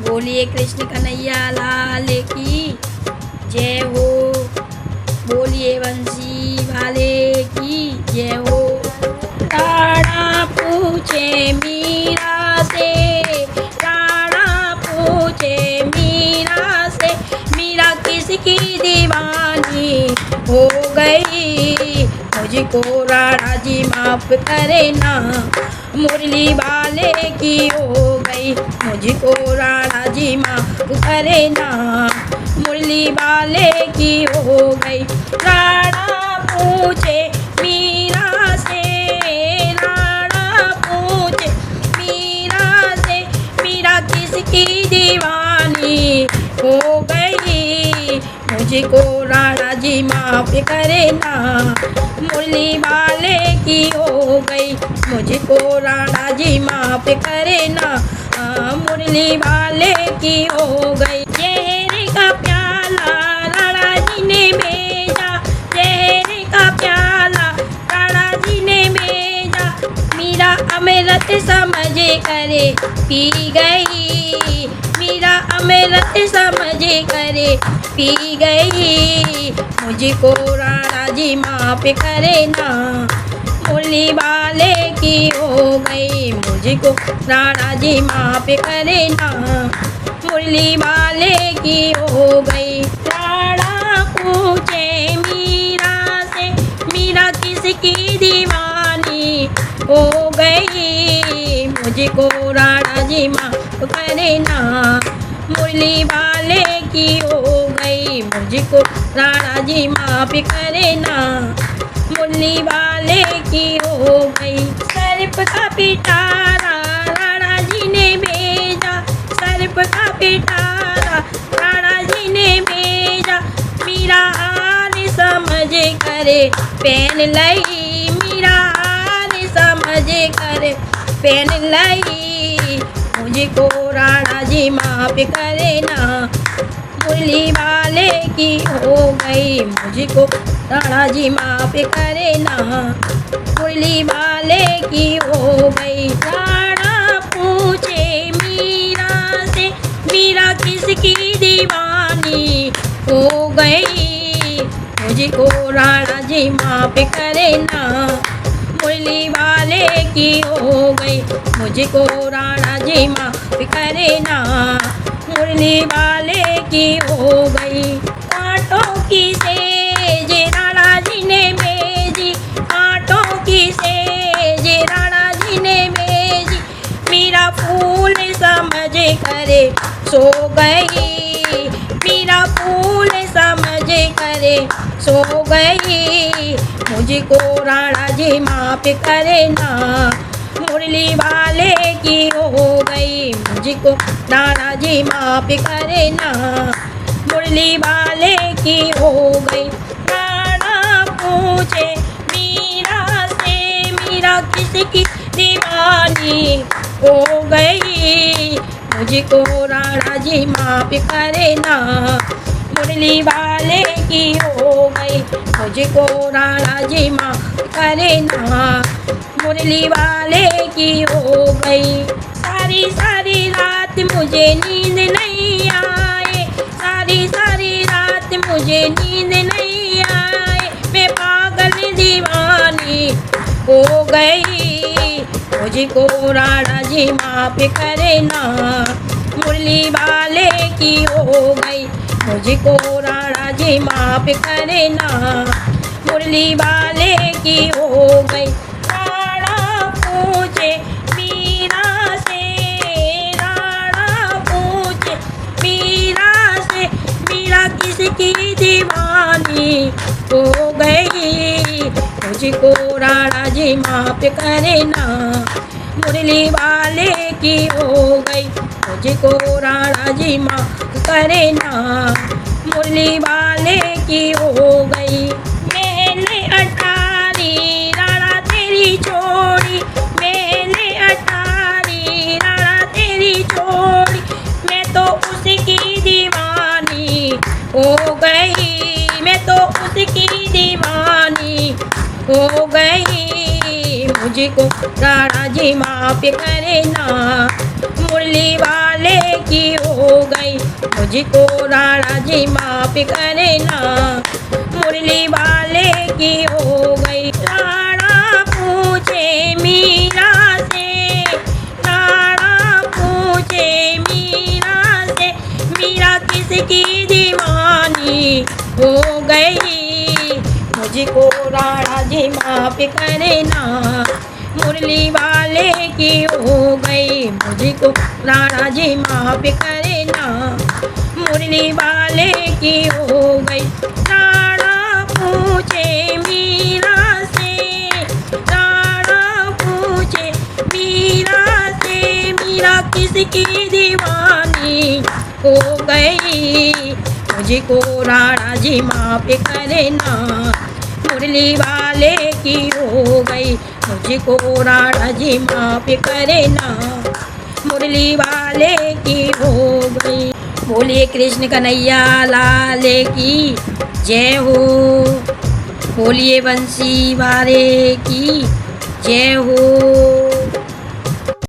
बोलिए कृष्ण कन्हैया लाल की जय हो। बोलिए बंसी वाले की जय हो। राणा पूछे मीरा से, राणा पूछे मीरा से, मीरा किसकी दीवानी हो गई। मुझको राणा जी माफ करे ना, मुरली वाले की हो गई। मुझको राणा जी माफ करे ना, मुरली वाले की हो गई। राणा पूछे मीरा से, राणा पूछे मीरा से, मीरा किसकी दीवानी हो गई। मुझको राणा जी माफ करे ना, मुरली वाले की हो गई। मुझको राणा जी माफ करे ना, मुरली वाले की हो गई। जहर का प्याला राणा जी ने भेजा, जहर का प्याला राणा जी ने भेजा। मीरा अमृत समझ करे पी गई, मीरा अमृत समझ करे पी गई। मुझको राणा जी माफ करे ना, मुरली वाले की हो गई। मुझको राणा जी माफ करे ना, मुरली वाले की हो गई। राणा पूछे मीरा से, मीरा किसकी दीवानी हो गई। मुझको राणा जी माफ करे ना, मुरली वाले की हो गई। मुझको राणा जी माफ करे ना, मुरली वाले की हो गई। सर्प का पिटारा राणा जी ने भेजा, सर्प का पिटारा राणा जी ने भेजा। मीरा हार समझ करे पहन लई, मीरा हार समझ करे पहन लई। मुझको राणा जी माफ करे ना, मुरली वाले की हो गई। मुझको राणा जी माफ करे ना, मुरली वाले की हो गई। राणा पूछे मीरा से, मीरा किसकी दीवानी हो गई। मुझको राणा जी माफ करे ना, मुरली वाले की हो गई। मुझको राणा जी माफ करे ना, मुरली वाले की हो गई। कांटों की सेज राणा जी ने भेजी, कांटों की सेज राणा जी ने भेजी। मीरा फूल समझ करे सो गई, मीरा फूल समझ करे सो गई। मुझको राणा जी माफ करे ना, मुरली वाले की हो गई। मुझको राणा जी माफ करे ना, मुरली वाले की हो गई। राणा पूछे मीरा से, मीरा किसकी दीवानी हो गई। मुझको राणा जी माफ करे ना, मुरली वाले की हो गई। मुझको राणा जी माफ करे ना, मुरली वाले की हो गई। सारी सारी रात मुझे नींद नहीं आए, सारी सारी रात मुझे नींद नहीं आए। मैं पागल दीवानी हो गई। मुझको राणा जी माफ करे ना, मुरली वाले की हो गई। मुझको राणा जी माफ करे ना, मुरली वाले की हो गई। राणा पूछे मीरा से, राणा पूछे मीरा से, मीरा किसकी दीवानी हो गई। मुझको राणा जी माफ करे ना, मुरली वाले की हो गई। मुझको राणा जी माफ करे ना, मुरली वाले की हो गई। मैंने अटारी राणा तेरी छोड़ी, मैंने अटारी राणा तेरी छोड़ी। मैं तो उसकी दीवानी हो गई, मैं तो उसकी दीवानी हो गई। मुझको राणा जी माफ करे ना, मुरली वाले की हो मुझको राणा जी माफ करे ना, मुरली वाले की हो गई। राणा पूछे मीरा से, राणा पूछे मीरा से, मीरा किसकी दीवानी हो गई। मुझको राणा जी माफ करे ना, मुरली वाले की हो गई। मुझको राणा जी माफ करे ना, मुरली वाले की हो गई। राणा पूछे मीरा से, राणा पूछे मीरा से, मीरा किसकी दीवानी हो गई। मुझको राणा जी माफ करे ना, मुरली वाले की हो गई। मुझको राणा जी माफ करे ना, मुरली वाले की हो गई। बोलिए कृष्ण कन्हैया लाल की जय हो, बोलिए बंसी वाले की जय हो।